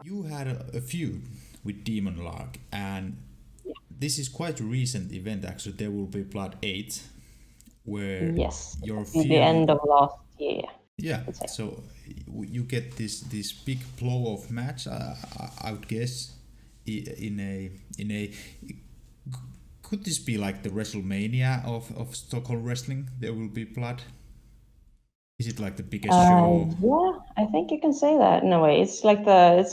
You had a feud with Demonlock, and this is quite a recent event actually. There will be Blood 8, where Yes, your at the end of last year. yeah, so you get this big blow off match. I would guess in a could this be like the WrestleMania of Stockholm wrestling? There will be blood. Is it like the biggest show? Yeah, I think you can say that in a way. It's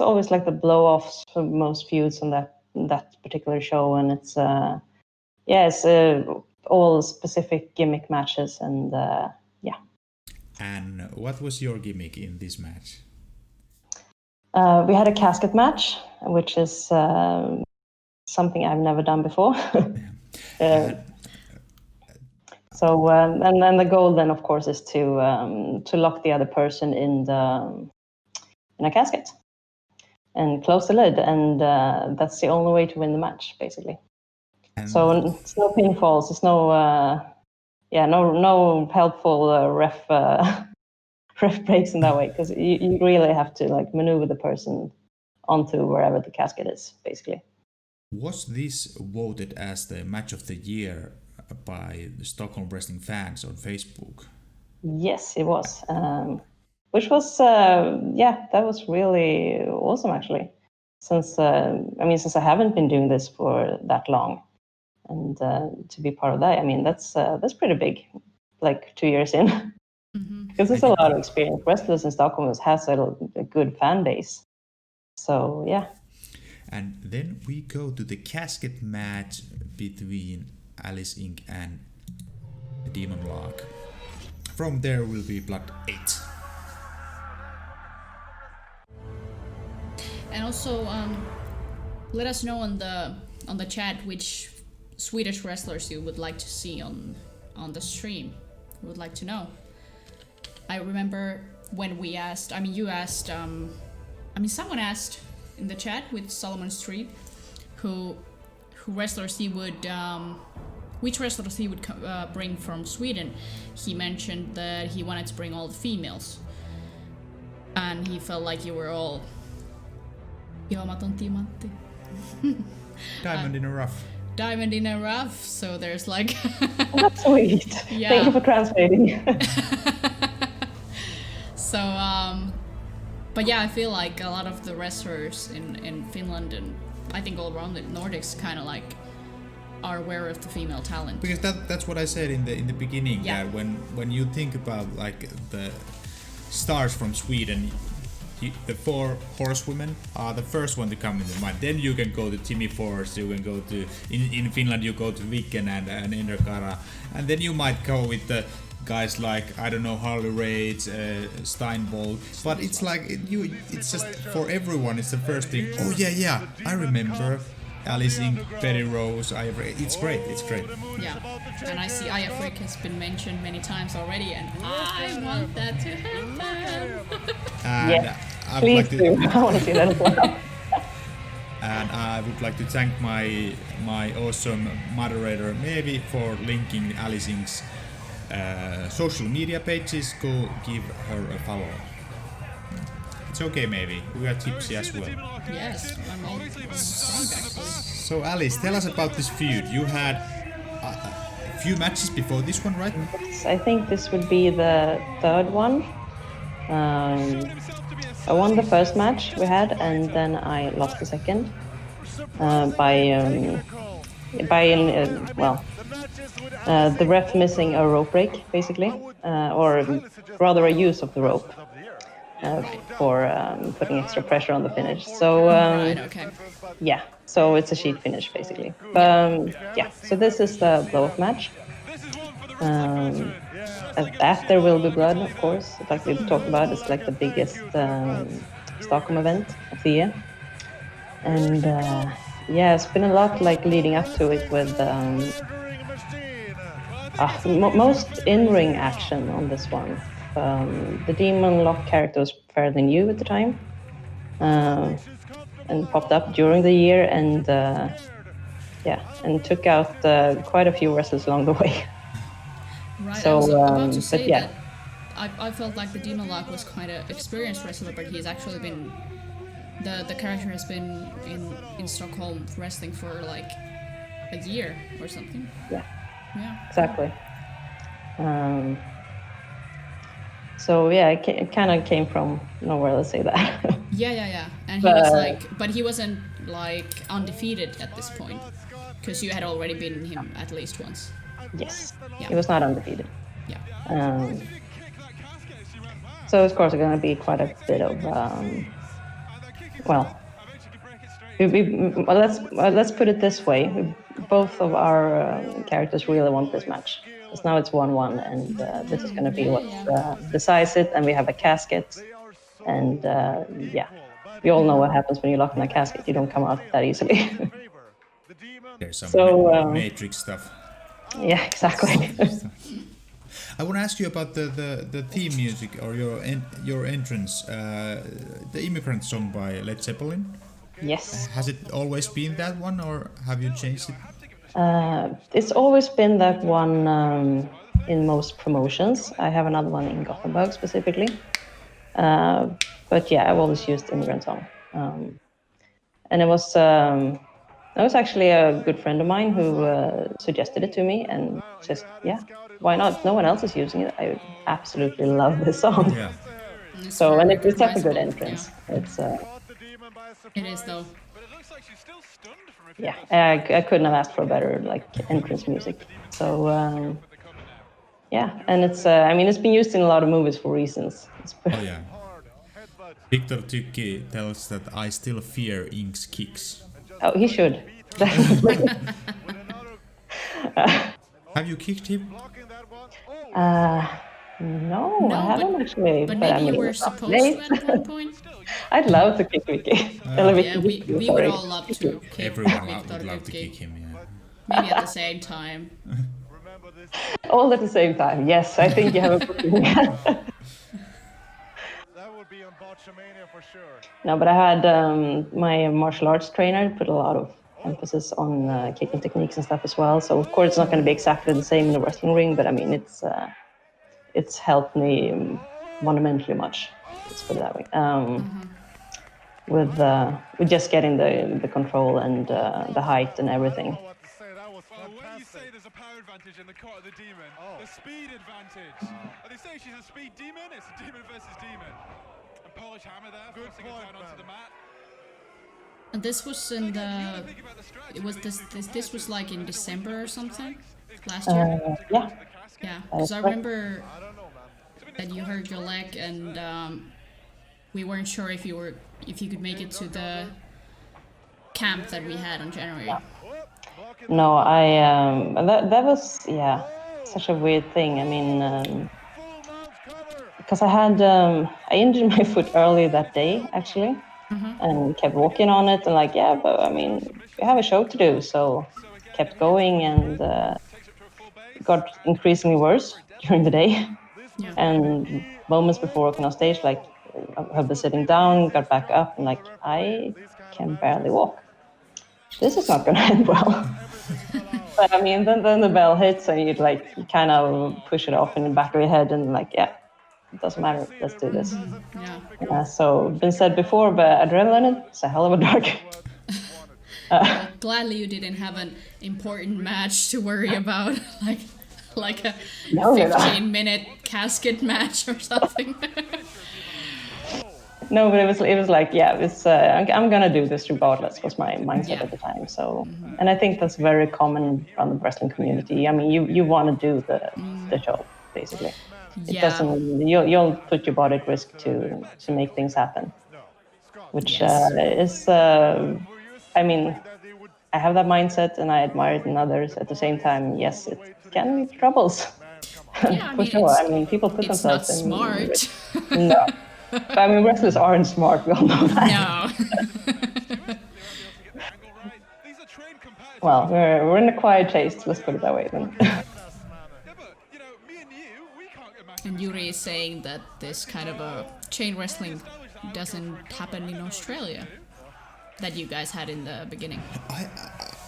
always like the blow offs for most feuds on that particular show, and it's all specific gimmick matches, and yeah. And what was your gimmick in this match? We had a casket match, which is something I've never done before. So and then the goal then, of course, is to lock the other person in a casket and close the lid, and that's the only way to win the match, basically. And so it's no pinfalls, it's no helpful ref breaks in that way, because you really have to like maneuver the person onto wherever the casket is, basically. Was this voted as the match of the year by the Stockholm wrestling fans on Facebook? Yes, it was. Which was, that was really awesome, actually. Since I haven't been doing this for that long, and to be part of that, I mean, that's pretty big, like 2 years in, because there's a lot of experience. Wrestlers in Stockholm has a good fan base, so yeah. And then we go to the casket match between ALISS INK and Demonlock. From there will be Blood 8. And also, let us know on the chat which Swedish wrestlers you would like to see on the stream. We would like to know. I remember when we asked. I mean, you asked. Someone asked in the chat with Solomon Street, who wrestlers he would. Which wrestlers he would bring from Sweden. He mentioned that he wanted to bring all the females, and he felt like you were all Joomaton timantti. Diamond in a rough. Diamond in a rough, so there's like... That's sweet. Yeah. Thank you for translating. So, but yeah, I feel like a lot of the wrestlers in Finland and I think all around the Nordics kind of like are aware of the female talent. Because that's what I said in the beginning. Yeah. When you think about like the stars from Sweden, the 4 horsewomen are the first one to come into mind. Then you can go to Timmy Force, you can go to in Finland you go to Viken and Enderkara, and then you might go with the guys like, I don't know, Harley Rage, Steinbolt, but it's like it's just for everyone. It's the first thing. Oh yeah, I remember ALISS INK, Betty Rose. It's great. Yeah, and I see Ayafrik has been mentioned many times already, and I want that to happen. Yeah, please do. I want to see that as well. And I would like to thank my awesome moderator Mevi for linking ALISS INK's social media pages. Go give her a follow. It's okay, maybe. We are tipsy as well. Yes, I'm all drunk actually. So Alice, tell us about this feud. You had a few matches before this one, right? I think this would be the third one. I won the first match we had, and then I lost the second the ref missing a rope break, basically, or rather a use of the rope. For putting extra pressure on the finish. So right, okay. Yeah, so it's a sheet finish basically. So this is the blow-off match. After will be blood, of course. Like we've talked about, it's like the biggest Stockholm event of the year. And it's been a lot like leading up to it with most in-ring action on this one. The Demonlock character was fairly new at the time, and popped up during the year, and took out quite a few wrestlers along the way. Right. So, I was about to say yeah. that I felt like the Demonlock was quite an experienced wrestler, but he's actually been The character has been in Stockholm wrestling for like a year or something. Yeah, Yeah. exactly. So yeah, it kind of came from nowhere. Let's say that. Yeah. And he was like, but he wasn't like undefeated at this point, because you had already beaten him at least once. Yes, Yeah. he was not undefeated. Yeah. So of course, it's going to be quite a bit of well. Let's put it this way: both of our characters really want this match. Because now it's 1-1, and this is going to be what decides it. And we have a casket, and yeah, we all know what happens when you lock in a casket. You don't come out that easily. There's some Matrix stuff. Yeah, exactly. I want to ask you about the theme music or your entrance, the Immigrant song by Led Zeppelin. Yes. Has it always been that one, or have you changed it? It's always been that one in most promotions. I have another one in Gothenburg specifically. But yeah, I've always used Immigrant Song. And it was actually a good friend of mine who suggested it to me and says, yeah, why not? No one else is using it. I absolutely love this song. Yeah. So, and it's such a good entrance. Yeah. It is though. Yeah, I couldn't have asked for a better like entrance music. So yeah, and it's it's been used in a lot of movies for reasons. Oh yeah. Victor Tykki tells that I still fear Ink's kicks. Oh, he should. Have you kicked him? No, I haven't actually. But maybe you were supposed to at one point. I'd love to kick Vicky. Yeah, we would all love to kick Everyone Victor would love to Tykki. kick him, yeah. Maybe at the same time. All at the same time. Yes, I think you have a No, but I had my martial arts trainer put a lot of emphasis on kicking techniques and stuff as well. So of course it's not going to be exactly the same in the wrestling ring, but I mean it's helped me monumentally much. Let's put it that way. With just getting the control and the height and everything. When you say there's a power advantage in the court of the demon, the speed advantage. They say she's a speed demon, it's a demon versus demon. And Polish hammer there, forcing it down onto the mat. And this was in the. It was this was like in December or something last year. Yeah. Yeah, because I remember that you hurt your leg and we weren't sure if you could make it to the camp that we had on January. No, that was such a weird thing. I mean, because I injured my foot early that day actually, and kept walking on it and but I mean we have a show to do, so kept going and got increasingly worse during the day. Yeah. And moments before walking on stage, I've been sitting down, got back up, and I can barely walk. This is not going to end well. But I mean, then the bell hits, and you kind of push it off in the back of your head, and it doesn't matter. Let's do this. Yeah. So been said before, but adrenaline, it's a hell of a drug. Well, gladly you didn't have an important match to worry about, like a 15-minute casket match or something. No, but it was I'm gonna do this regardless was my mindset at the time. So, and I think that's very common around the wrestling community. I mean, you want to do the show basically. It doesn't. You'll put your body at risk to make things happen, which is. I mean, I have that mindset, and I admire it in others. At the same time, yes, it can be troubles. Yeah, for sure. I mean, people put themselves in. It's not smart. No. But, I mean, wrestlers aren't smart. We all know that. No. Well, we're in a quiet taste. Let's put it that way then. And Yuri is saying that this kind of a chain wrestling doesn't happen in Australia that you guys had in the beginning.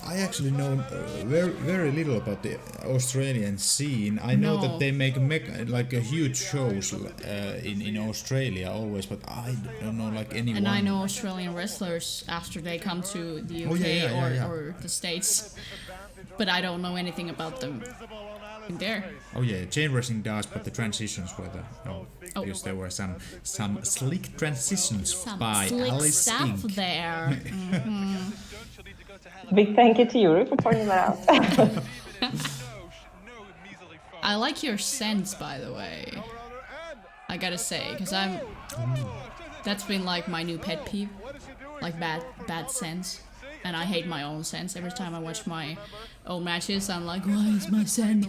I actually know very little about the Australian scene. I know that they make like a huge shows in Australia always, but I don't know like anyone. And I know Australian wrestlers after they come to the UK or the States, but I don't know anything about them in there. Oh yeah, chain wrestling does, but the transitions were because there were some slick transitions by slick ALISS stuff INK. there. Big thank you to Yuri for pointing that out. I like your sense, by the way. I gotta say, because that's been like my new pet peeve, like bad sense, and I hate my own sense. Every time I watch my own matches, I'm like, why is my scent?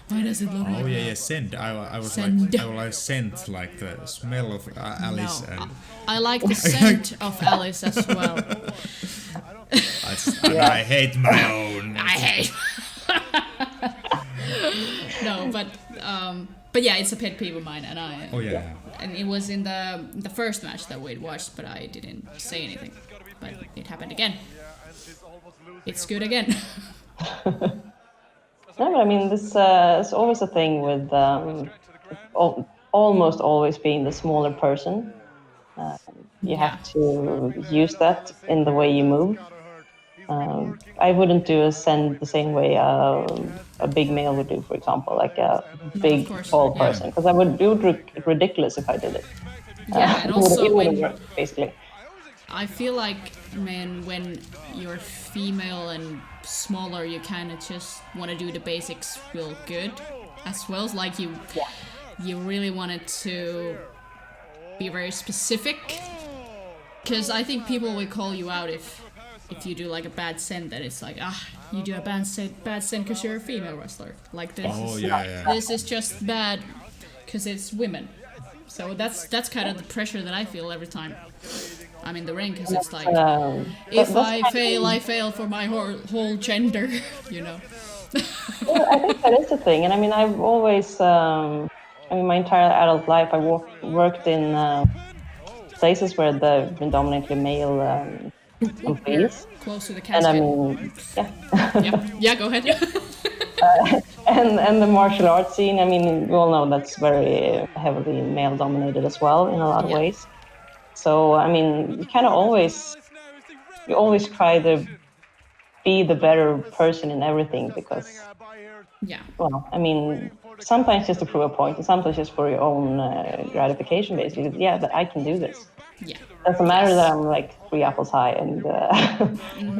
Why does it look like Oh that? yeah, scent. I was Scent. like scent, like the smell of Alice No, and. I like the scent of Alice as well. I hate my own. I hate. No, but yeah, it's a pet peeve of mine, and and it was in the first match that we'd watched, but I didn't say anything. But it happened again. It's good again. No, but I mean, this is always a thing with almost always being the smaller person. You have to use that in the way you move. I wouldn't do a send the same way a big male would do, for example, like a big tall person, because it would look ridiculous if I did it. Yeah, and also it wouldn't work, basically. I feel like, man, when you're female and smaller, you kind of just want to do the basics real good as well. Like you really wanted to be very specific, because I think people will call you out if you do like a bad send. That it's like, you do a bad send because you're a female wrestler. Like this. Oh This is just bad because it's women. So that's kind of the pressure that I feel every time I'm in the ring, because it's like, if I fail for my whole gender, you know. Well, I think that is the thing, and I mean, I've always, my entire adult life, I worked in places where they've been dominantly male employees. Close to the casket. And I mean, yeah, go ahead. and the martial arts scene, I mean, we all know that's very heavily male dominated as well in a lot of ways. So I mean, you kind of always try to be the better person in everything, because well, I mean, sometimes just to prove a point, and sometimes just for your own gratification, basically. Yeah, but I can do this. Yeah. Doesn't matter that I'm like 3 apples high, and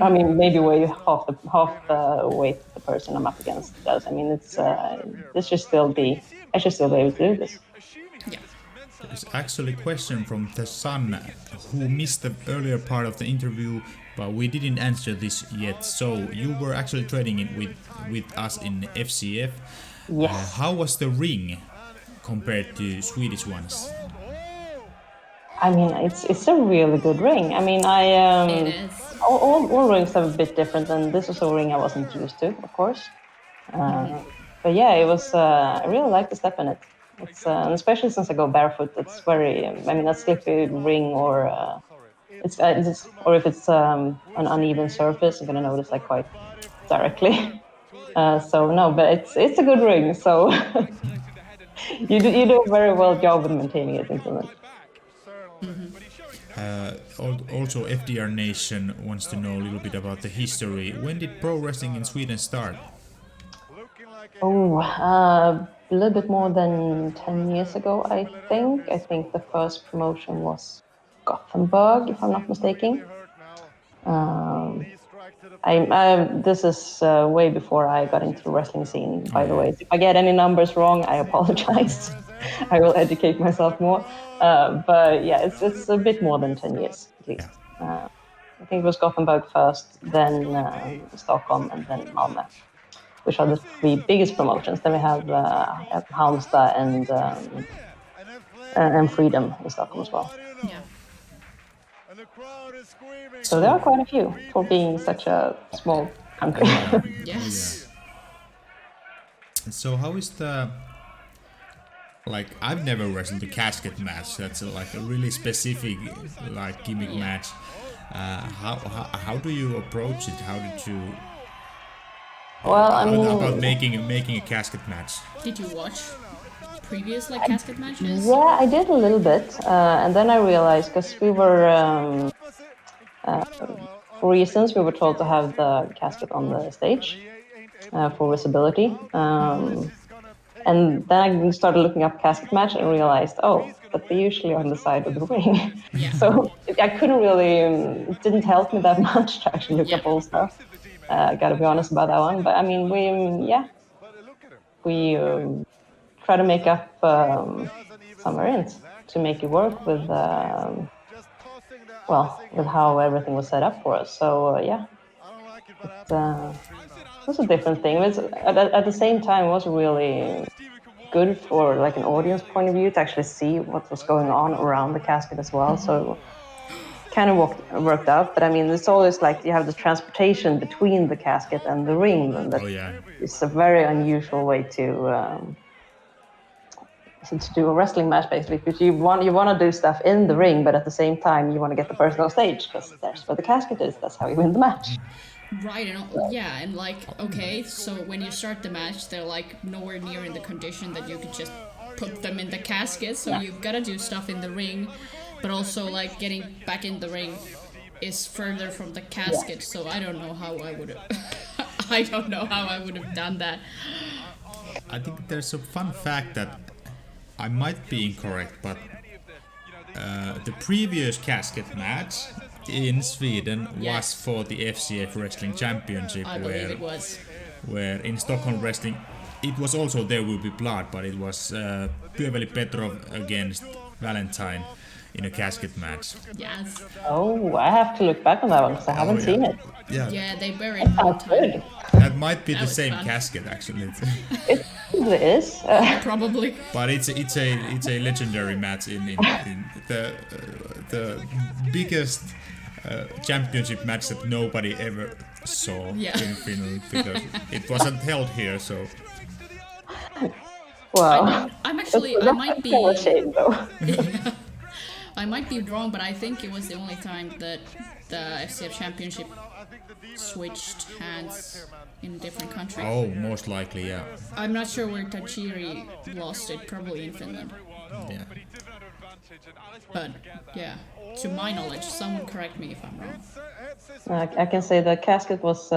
I mean, maybe weigh half the weight of the person I'm up against does. I mean, I should still be able to do this. Yeah. There's actually a question from the Sun, who missed the earlier part of the interview, but we didn't answer this yet. So you were actually training it with us in FCF. Yes. How was the ring compared to Swedish ones? I mean, it's a really good ring. I mean, It is. All rings are a bit different, and this was a ring I wasn't used to, of course. But yeah, it was. I really like the step in it. It's and especially since I go barefoot. It's very. I mean, a slippery ring, or or if it's an uneven surface, you're gonna notice like quite directly. So no, but it's a good ring. So you do a very well job in maintaining it, isn't it? Also, FDR Nation wants to know a little bit about the history. When did pro wrestling in Sweden start? Oh, a little bit more than 10 years ago, I think. I think the first promotion was Gothenburg, if I'm not mistaken. This is way before I got into the wrestling scene, by the way. If I get any numbers wrong, I apologize. I will educate myself more. But yeah, it's a bit more than 10 years, at least. I think it was Gothenburg first, then Stockholm, and then Malmö, which are the 3 biggest promotions. Then we have Halmstad and Freedom in Stockholm as well. Yeah. So there are quite a few for being such a small country. Yes. So how is the... Like, I've never wrestled the Casket Match. That's like a really specific like gimmick match. How do you approach it? How did you? Well, I mean, About making a casket match. Did you watch previous like casket matches? yeah, I did a little bit, and then I realized because we were, for reasons, we were told to have the casket on the stage for visibility. And then I started looking up casket match and realized, oh, but they usually are on the side of the ring. Yeah. So I couldn't really, it didn't help me that much to actually look Yeah. up all stuff. Gotta be honest about that one. But I mean, we try to make up some variants to make it work with, with how everything was set up for us. So yeah, it was a different thing. It was, at the same time, it was really good for like an audience point of view to actually see what was going on around the casket as well. So kind of worked out. But I mean, it's always like you have the transportation between the casket and the ring. And that it's a very unusual way to do a wrestling match, basically, because you want to do stuff in the ring, but at the same time you want to get the person on stage because that's where the casket is. That's how you win the match. Right, and like, okay, so when you start the match, they're like nowhere near in the condition that you could just put them in the casket, so you've got to do stuff in the ring, but also like getting back in the ring is further from the casket, so I don't know how I would have I don't know how I would have done that. I think there's a fun fact that I might be incorrect, but the previous casket match in Sweden was for the FCF Wrestling Championship, I believe it was. Where in Stockholm Wrestling, it was also There Will Be Blood, but it was Pyöveli Petrov against Valentine in a casket match. Yes. Oh, I have to look back on that one because I haven't seen it. Yeah, they buried Valentine. That might be That the was same fun. casket, actually. It probably is. Probably. But it's a legendary match in the biggest championship match that nobody ever saw in Finland because it wasn't held here. So Wow. I'm actually, I might be. Kind of shame, though. I might be wrong, but I think it was the only time that the FCF Championship switched hands in a different country. oh, most likely, yeah. I'm not sure where Tajiri lost it, probably in Finland. Yeah. But yeah, to my knowledge, someone correct me if I'm wrong. I can say the casket was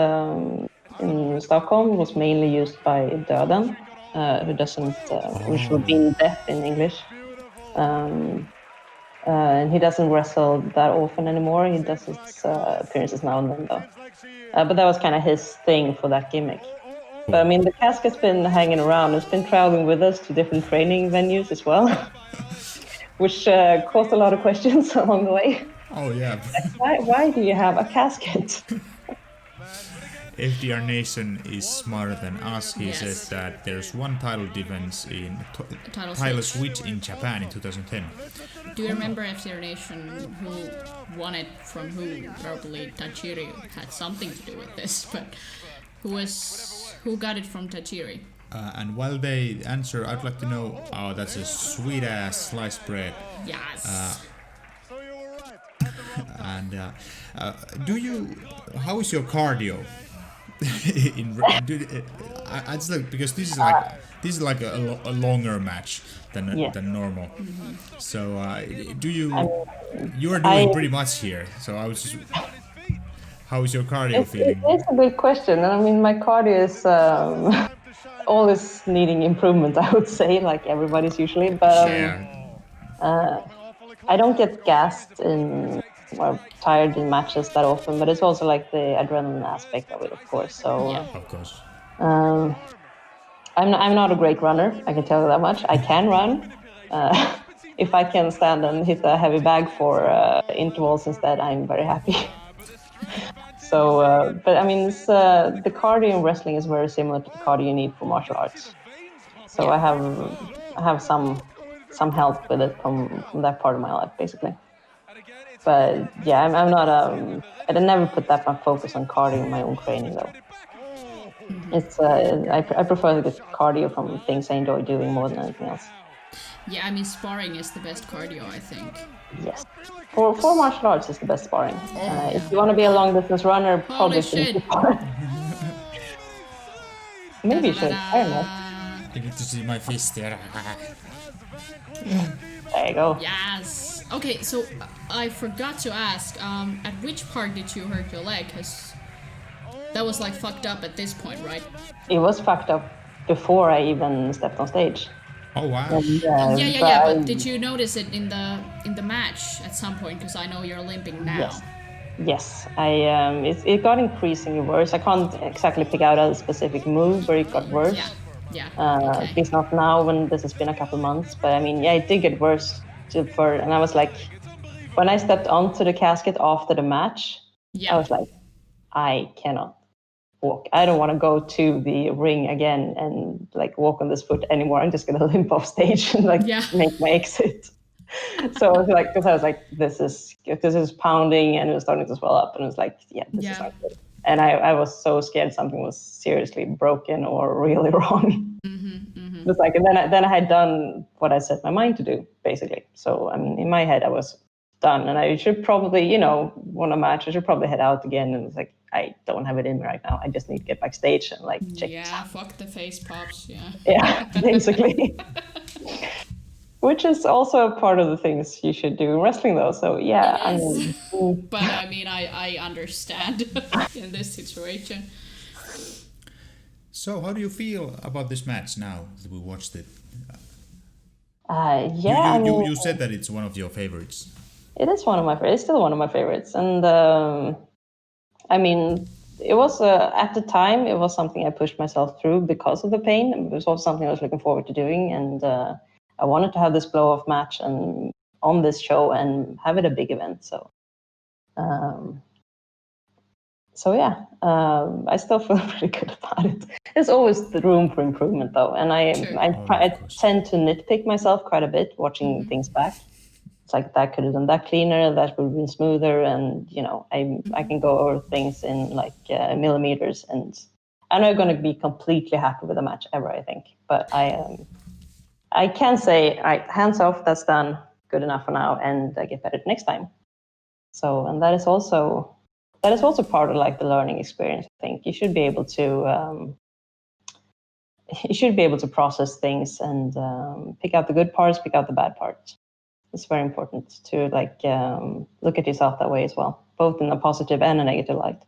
in Stockholm was mainly used by Döden, who doesn't, which would mean death in English. And he doesn't wrestle that often anymore. He does his appearances now and then, though. But that was kind of his thing for that gimmick. But I mean, the casket's been hanging around. It's been traveling with us to different training venues as well, which caused a lot of questions along the way. Oh, yeah. Why do you have a casket? FDR Nation is smarter than us. He Yes. says that there's one title defense in Title switch in Japan in 2010. Do you remember FCR Nation who won it from who? Probably Tajiri had something to do with this, but who got it from Tajiri? And while they answer, I'd like to know, oh, that's a sweet ass sliced bread. Yes. And how is your cardio? I just like, because this is like a longer match than normal. Mm-hmm. So you are doing pretty much here. So I was just, how is your cardio feeling? It's a good question. And I mean, my cardio is always needing improvement, I would say, like everybody's usually. But I don't get gassed or tired in matches that often, but it's also like the adrenaline aspect of it, of course. So of course. I'm not a great runner, I can tell you that much. I can run. If I can stand and hit a heavy bag for intervals instead, I'm very happy. So, but I mean, the cardio in wrestling is very similar to the cardio you need for martial arts. So I have some help with it from that part of my life, basically. But yeah, I'm not. I never put that much focus on cardio in my own training, though. It's I prefer to get cardio from things I enjoy doing more than anything else. Yeah, I mean, sparring is the best cardio, I think. Yes. For martial arts is the best sparring. If you want to be a long distance runner, probably shit. shouldn't spar. Maybe you should. I don't know. You need to see my fist here. There you go. Yes. Okay, so I forgot to ask, at which part did you hurt your leg? Cause that was like fucked up at this point, right? It was fucked up before I even stepped on stage. Oh wow. And, Yeah. But did you notice it in the match at some point? Because I know you're limping now. Yes. It got increasingly worse. I can't exactly pick out a specific move where it got worse. Yeah. At least not now when this has been a couple months. But I mean, yeah, it did get worse. And I was like, when I stepped onto the casket after the match, I was like, I cannot walk. I don't want to go to the ring again and like walk on this foot anymore. I'm just gonna limp off stage and make my exit. So I was like, this is pounding and it was starting to swell up, and it was like, this is not good. And I was so scared something was seriously broken or really wrong. It was like, and then I had done what I set my mind to do, basically. So I mean, in my head, I was done, and I should probably, won a match. I should probably head out again. And it's like, I don't have it in me right now. I just need to get backstage and like check. Yeah, fuck the face pops. Yeah. Yeah, basically. Which is also a part of the things you should do in wrestling, though. So yeah, I mean. But I mean, I understand in this situation. So, how do you feel about this match now that we watched it? You said that it's one of your favorites. It is one of my favorites. It's still one of my favorites, and I mean, it was at the time it was something I pushed myself through because of the pain. It was also something I was looking forward to doing, and I wanted to have this blow-off match and on this show and have it a big event. So. I still feel pretty good about it. There's always the room for improvement, though, and I tend to nitpick myself quite a bit watching things back. It's like that could have done that cleaner, that would have been smoother, and I can go over things in like millimeters, and I'm not going to be completely happy with the match ever, I think. But I can say, hands off, that's done, good enough for now, and I get better next time. So, and that is also part of like the learning experience. I think you should be able to process things and pick out the good parts, pick out the bad parts. It's very important to like look at yourself that way as well, both in a positive and a negative light.